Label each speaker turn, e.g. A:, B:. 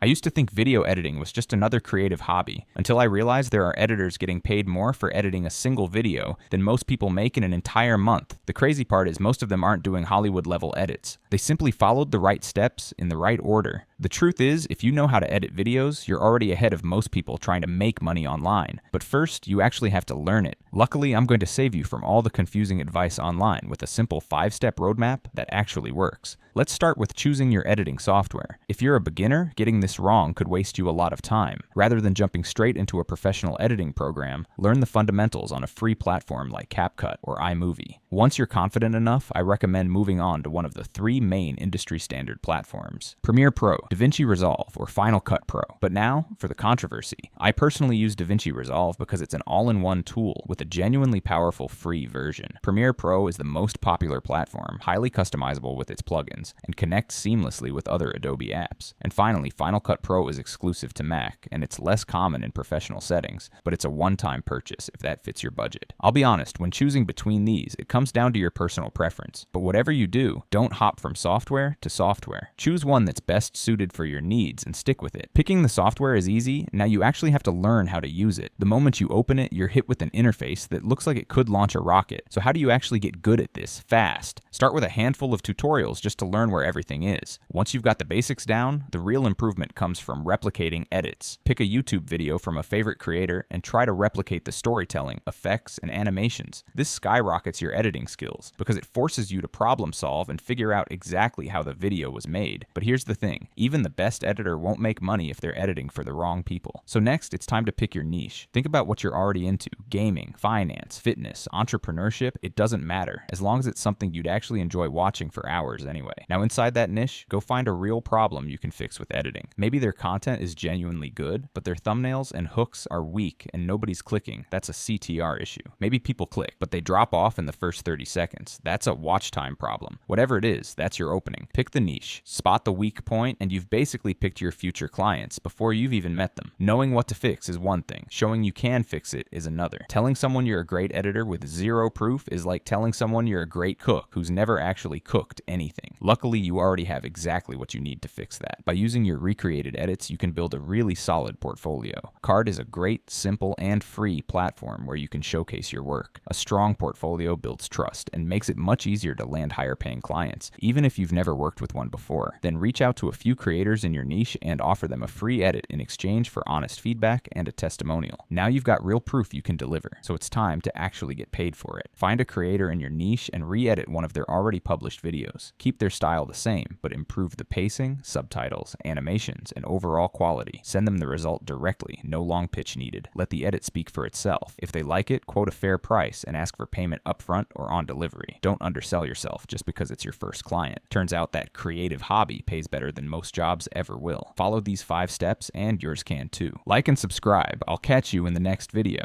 A: I used to think video editing was just another creative hobby, until I realized there are editors getting paid more for editing a single video than most people make in an entire month. The crazy part is most of them aren't doing Hollywood-level edits. They simply followed the right steps in the right order. The truth is, if you know how to edit videos, you're already ahead of most people trying to make money online. But first, you actually have to learn it. Luckily, I'm going to save you from all the confusing advice online with a simple 5-step roadmap that actually works. Let's start with choosing your editing software. If you're a beginner, getting this wrong could waste you a lot of time. Rather than jumping straight into a professional editing program, learn the fundamentals on a free platform like CapCut or iMovie. Once you're confident enough, I recommend moving on to one of the 3 main industry standard platforms: Premiere Pro, DaVinci Resolve, or Final Cut Pro. But now, for the controversy. I personally use DaVinci Resolve because it's an all-in-one tool with a genuinely powerful free version. Premiere Pro is the most popular platform, highly customizable with its plugins, and connects seamlessly with other Adobe apps. And finally, Final Cut Pro is exclusive to Mac, and it's less common in professional settings, but it's a one-time purchase if that fits your budget. I'll be honest, when choosing between these, it comes down to your personal preference. But whatever you do, don't hop from software to software. Choose one that's best suited for your needs and stick with it. Picking the software is easy, now you actually have to learn how to use it. The moment you open it, you're hit with an interface that looks like it could launch a rocket. So how do you actually get good at this fast? Start with a handful of tutorials just to learn where everything is. Once you've got the basics down, the real improvement comes from replicating edits. Pick a YouTube video from a favorite creator and try to replicate the storytelling, effects, and animations. This skyrockets your editing skills because it forces you to problem solve and figure out exactly how the video was made. But here's the thing, even the best editor won't make money if they're editing for the wrong people. So next, it's time to pick your niche. Think about what you're already into: gaming, finance, fitness, entrepreneurship. It doesn't matter, as long as it's something you'd actually enjoy watching for hours anyway. Now inside that niche, go find a real problem you can fix with editing. Maybe their content is genuinely good, but their thumbnails and hooks are weak and nobody's clicking. That's a CTR issue. Maybe people click, but they drop off in the first 30 seconds. That's a watch time problem. Whatever it is, that's your opening. Pick the niche, spot the weak point, and you've basically picked your future clients before you've even met them. Knowing what to fix is one thing. Showing you can fix it is another. Telling someone you're a great editor with zero proof is like telling someone you're a great cook who's never actually cooked anything. Luckily, you already have exactly what you need to fix that. By using your recreated edits, you can build a really solid portfolio. Carrd is a great, simple, and free platform where you can showcase your work. A strong portfolio builds trust and makes it much easier to land higher paying clients, even if you've never worked with one before. Then reach out to a few creators in your niche and offer them a free edit in exchange for honest feedback and a testimonial. Now you've got real proof you can deliver, so it's time to actually get paid for it. Find a creator in your niche and re-edit one of their already published videos. Keep their style the same, but improve the pacing, subtitles, animations, and overall quality. Send them the result directly, no long pitch needed. Let the edit speak for itself. If they like it, quote a fair price and ask for payment upfront or on delivery. Don't undersell yourself just because it's your first client. Turns out that creative hobby pays better than most jobs ever will. Follow these 5 steps and yours can too. Like and subscribe. I'll catch you in the next video.